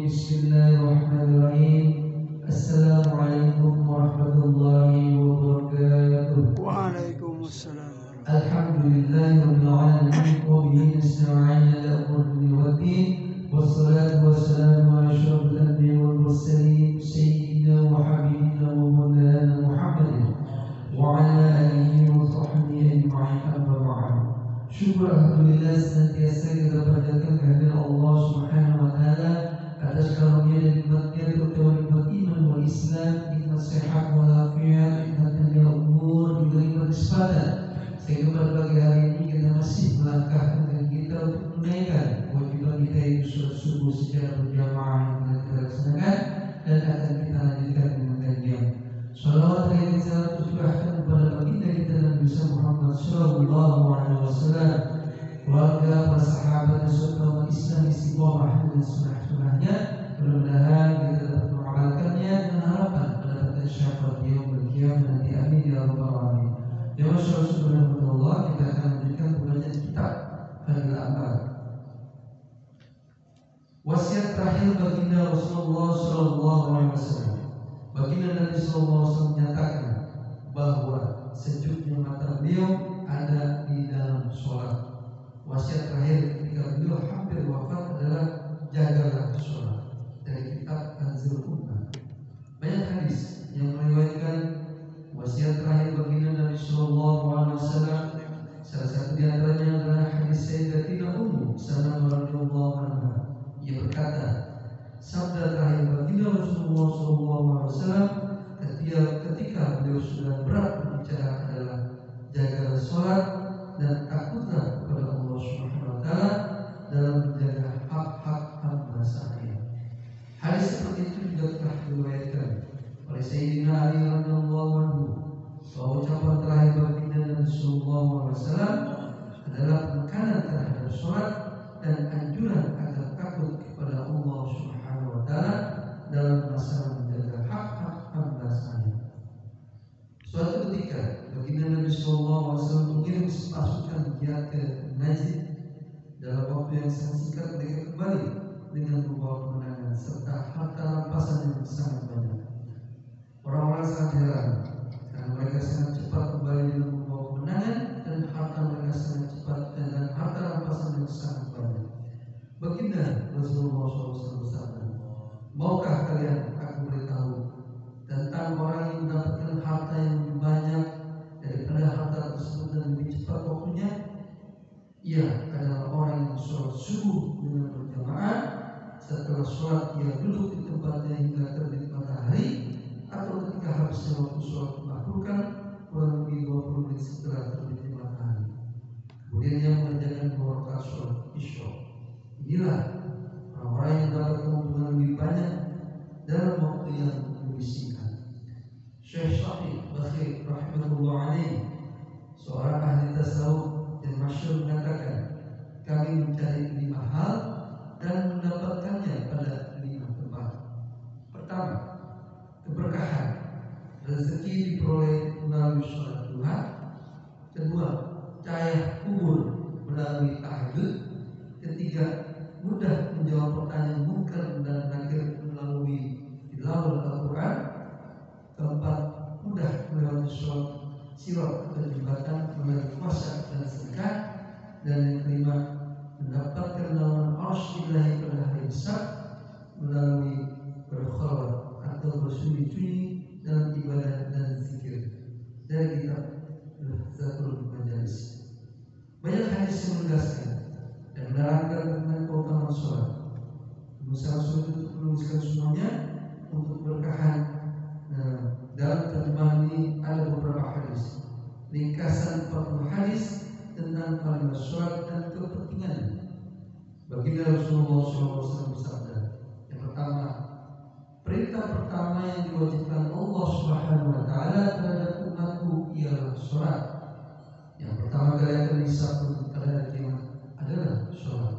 Bismillahirrahmanirrahim. Assalamualaikum warahmatullahi wabarakatuh. Waalaikumsalam. Alhamdulillahirabbil alamin wa bihi nasta'in ala umuri waddin. Wassalatu wassalamu ala asyrafil anbiya'i wal mursalin sayyidina wa habibina wa maulana Muhammadin wa ala alihi wa sahbihi ajma'in. Amma ba'd. Syukur alhamdulillah senantiasa kita panjatkan kehadiran Allah Subhanahu wa taala atas karunia dan nikmatnya terutama nikmat iman wal Islam, nikmat sehat wal afiat, nikmat panjang umur, juga nikmat kesempatan. Sehingga pada pagi hari ini kita masih melangkahkan kaki kita untuk menunaikan kewajiban kita yaitu sholat subuh secara berjamaah yang telah kita laksanakan dan akan kita lanjutkan dengan kajian. Salawat dan salam tercurahkan kepada baginda kita Nabi Muhammad sallallahu alaihi wasallam, keluarga, para sahabat dan serta umat Islam istiqomah dan sunnah-sunnahnya. Mudah-mudahan kita dapat mengamalkannya dengan harapan mendapatkan syafaat yaumul qiyamah nanti. Amin ya rabbal alamin. Ya Rasulullah, kita akan lanjutkan pembacaan kitab Fadhil Amal. Wasiat terakhir baginda Rasulullah sallallahu alaihi wasallam. Baginda Nabi sallallahu alaihi wasallam menyatakan bahwa sejuknya mata beliau ada di dalam sholat. Wasiat terakhir ketika beliau hampir wafat adalah jagalah sholat, dari kitab Kanzul Ummah. Banyak hadis yang meriwayatkan wasiat terakhir baginda Nabi sallallahu alaihi wasallam. Salah satu di antaranya adalah hadis Sayyidatina Ummu Salamah radhiyallahu anha. Ia berkata, sabda terakhir baginda Rasulullah sallallahu alaihi wasallam ketika beliau sudah berat berbicara adalah jagalah sholat dan takutlah kepada Allah Subhanahu wa taala dalam menjaga hak-hak hamba sahaya. Hadis seperti itu juga telah diriwayatkan oleh Sayyidina Ali radhiyallahu anhu bahwa ucapan terakhir baginda Nabi sallallahu alaihi wasallam adalah penekanan terhadap sholat dan anjuran agar takut kepada Allah Subhanahu wa taala dalam masalah menjaga hak-hak hamba sahaya. Suatu ketika baginda Nabi sallallahu alaihi wasallam mengirim pasukan jihad ke Najd. Dalam waktu yang sangat singkat mereka kembali dengan membawa kemenangan serta harta rampasan yang sangat banyak. Orang-orang sangat heran karena mereka sangat cepat kembali dengan membawa kemenangan dan harta mereka sangat cepat dan harta rampasan yang sangat banyak. Baginda Rasulullah SAW bersabda, maukah kalian aku beritahu tentang orang yang mendapatkan harta yang lebih banyak daripada harta tersebut dan lebih cepat waktunya? Ia adalah orang yang sholat subuh dengan berjamaah. Setelah sholat ia duduk di tempatnya hingga terbit matahari, atau ketika habisnya waktu sholat dimakruhkan kurang lebih 20 menit setelah terbitnya matahari. Kemudian ia mengerjakan 2 rakaat sholat isya. Inilah orang-orang yang dapat keuntungan lebih banyak dalam waktu yang lebih singkat. Syekh Syafi'i Bakhir rahimahullah alaih, seorang ahli tasawuf yang masyhur, mengatakan, kami mencari 5 hal dan mendapatkannya pada 5 tempat. Pertama, keberkahan, rezeki diperoleh melalui sholat duha. Kedua, cahaya kubur melalui tahajud. Ketiga, mudah menjawab pertanyaan munkar dan nakir melalui tilawah Al-Quran. Keempat, mudah melewati sholat sirat atau jembatan melalui puasa dan sedekah. Dan yang kelima, mendapatkan naungan arsy Ilahi pada hari besar melalui berkhalwat atau bersembunyi-sembunyi dalam ibadah dan zikir. Dari kitab Zatul Majalis. Banyak hadis yang menegaskan dan menerangkan tentang keutamaan sholat. Musa Rasul itu menuliskan semuanya untuk berkahan. Dalam terjemahan ini ada beberapa hadis, ringkasan 40 hadis tentang kalimat sholat dan kepentingannya. Baginda Rasulullah SAW bersabda, yang pertama, perintah pertama yang diwajibkan Allah Subhanahu wa taala terhadap umatku ialah sholat. Yang pertama kali akan disambut pada hari kiamat adalah sholat.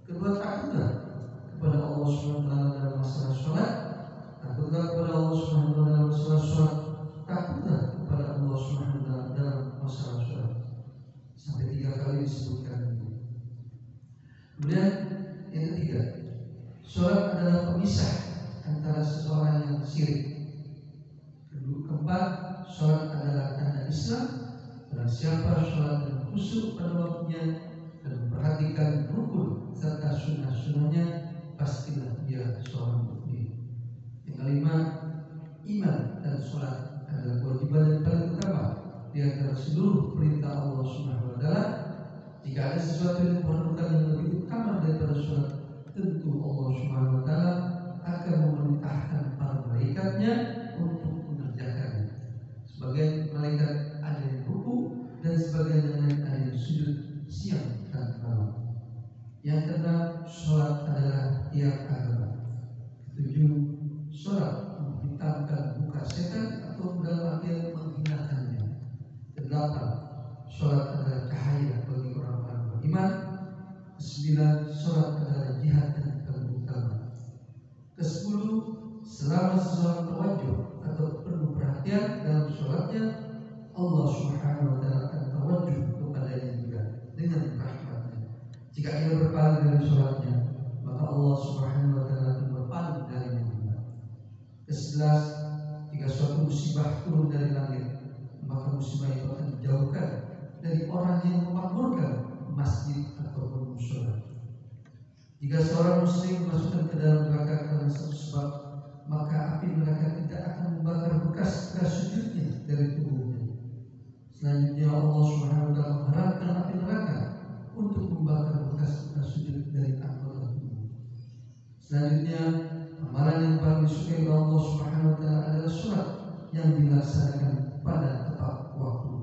Kedua, takutlah kepada Allah Subhanahu wa taala dalam masalah sholat. Takutlah kepada Allah Subhanahu wa taala dalam masalah sholat. Takutlah kepada Allah Subhanahu wa taala dalam masalah sholat. Sampai 3 kali disebutkan. Kemudian yang ketiga, sholat adalah pemisah antara seseorang yang syirik. Keempat, sholat adalah tanda Islam. Barang siapa sholat dengan khusyuk pada waktunya dan memperhatikan rukun serta sunnah-sunnahnya, pastilah dia seorang mukmin. Yang kelima, iman dan sholat adalah kewajiban yang paling utama di antara seluruh perintah Allah Subhanahu wa taala. Jika ada sesuatu yang diperlukan yang lebih utama daripada sholat, tentu Allah Subhanahu wa taala akan memerintahkan para malaikatnya untuk mengerjakannya. Sebagian malaikat ada yang ruku dan sebagian yang lain ada yang sujud siang dan malam. Yang keenam, sholat adalah tiap agama. Ketujuh, sholat menghitamkan muka setan atau dalam artian menghinakannya. Kedelapan, sholat adalah cahaya bagi orang-orang beriman. Kesembilan, sholat adalah jihad yang paling utama. Kesepuluh, selama seseorang tawadhuh atau penuh perhatian dalam sholatnya, Allah Subhanahu wa taala akan tawadhuh kepadanya juga dengan rahmatnya. Jika ia berpaling dari sholatnya, maka Allah Subhanahu wa taala akan berpaling darinya juga. Kesebelas, jika suatu musibah turun dari langit, maka musibah itu akan dijauhkan dari orang yang memakmurkan masjid ataupun mushola. Jika seorang muslim dimasukkan ke dalam neraka karena satu sebab, maka api neraka tidak akan membakar bekas sujudnya dari tubuhnya. Selanjutnya Allah Subhanahu wa taala mengharamkan api neraka untuk membakar bekas sujud dari anggota tubuh. Selanjutnya, amalan yang paling disukai oleh Allah Subhanahu wa taala adalah sholat yang dilaksanakan pada tepat waktu.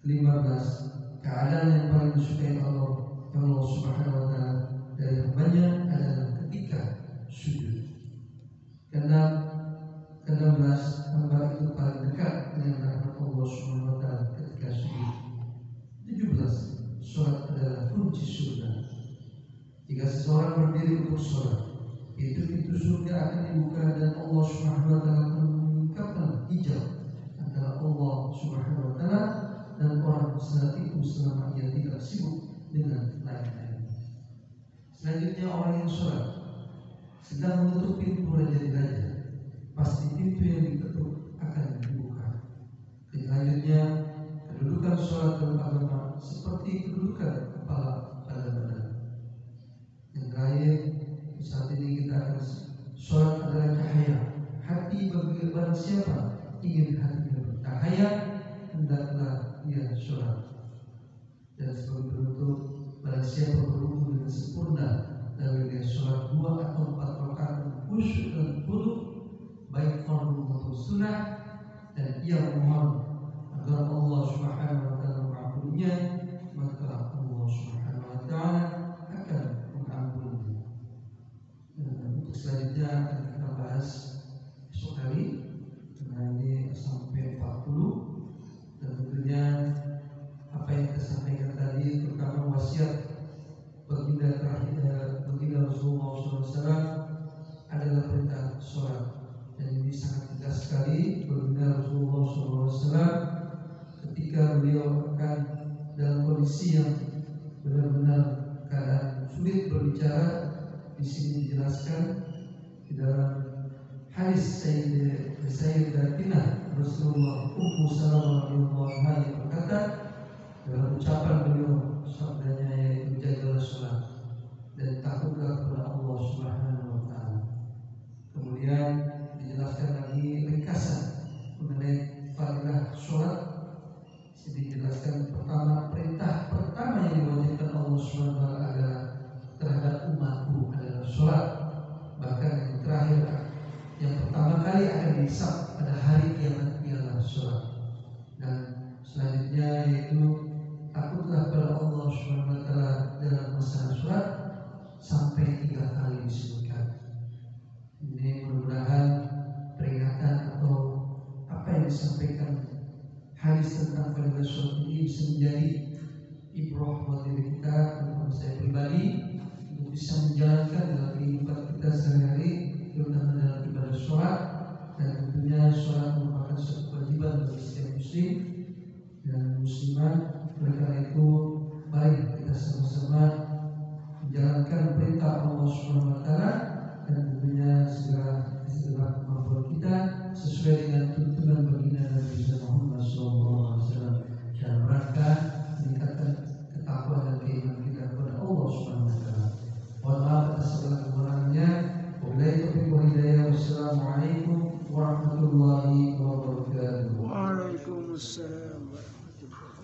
15. Keadaan yang paling disukai Allah Subhanahu wa taala dari hambanya adalah ketika sujud. Ke-16, hamba itu paling dekat dengan rahmat Allah Subhanahu wa taala ketika sujud. 17. Sholat adalah kunci surga. Jika seseorang berdiri untuk sholat, pintu-pintu surga akan dibuka dan Allah Subhanahu wa taala akan meningkatkan hijab antara Allah Subhanahu wa taala dan orang saat itu selama ia tidak sibuk dengan lain-lain. Selanjutnya, orang yang sholat sedang menutup pintu raja-raja, pasti pintu yang diketuk akan dibuka. Selanjutnya, kedudukan sholat dalam agama seperti kedudukan kepala pada badan. Yang terakhir, saat ini kita akan sholat adalah cahaya hati bagi barang siapa ingin hatinya bercahaya, hendaklah ia sholat. Dan sebagai penutup, barang siapa berwudu dengan sempurna dan dia sholat 2 atau 4 rakaat khusyuk dan khudu, baik fardu maupun sunnah, dan ia memohon agar Allah Subhanahu wa taala mengampuninya, maka Allah Subhanahu wa taala akan mengampuninya. Untuk selanjutnya akan kita bahas esok hari, karena ini sampai 40, dan tentunya apa yang kita sampaikan tadi, terutama wasiat baginda Rasulullah SAW adalah perintah sholat, dan ini sangat tegas sekali. Baginda Rasulullah SAW ketika beliau akan dalam kondisi yang benar-benar keadaan sulit berbicara, di sini dijelaskan di dalam hadis Sayyidatina Rasulullah Ummu Salamah radhiyallahu anha yang berkata, dalam ucapan beliau sabdanya yaitu jagalah sholat dan takutlah kepada Allah Subhanahu wa taala. Kemudian dijelaskan lagi ringkasan mengenai fadilah sholat. Dijelaskan pertama, perintah pertama yang diwajibkan Allah Subhanahu wa taala adalah terhadap umatku adalah sholat. Bahkan yang terakhir, yang pertama kali akan dihisab pada hari kiamat ialah sholat. Dan selanjutnya yaitu takutlah kepada Allah Subhanahu wa taala dalam masalah sholat sampai 3 kali disebutkan. Ini mudah-mudahan peringatan atau apa yang disampaikan hadis tentang fadilah sholat ini bisa menjadi ibrah buat diri kita, untuk saya pribadi, untuk bisa menjalankan dalam kehidupan kita sehari-hari, terutama dalam ibadah sholat. Dan tentunya sholat merupakan suatu kewajiban bagi setiap muslim dan muslimah. Oleh karena itu, mari kita sama-sama menjalankan perintah Allah Subhanahu wa taala dan tentunya segala kemampuan kita sesuai dengan tuntunan baginda Nabi Muhammad SAW dalam rangka meningkatkan ketakwaan dan keimanan kita kepada Allah Subhanahu wa taala. Mohon maaf atas segala kekurangannya. Wabillahi taufiq wal hidayah. Wassalamualaikum warahmatullahi wabarakatuh. Waalaikumsalam warahmatullahi wabarakatuh.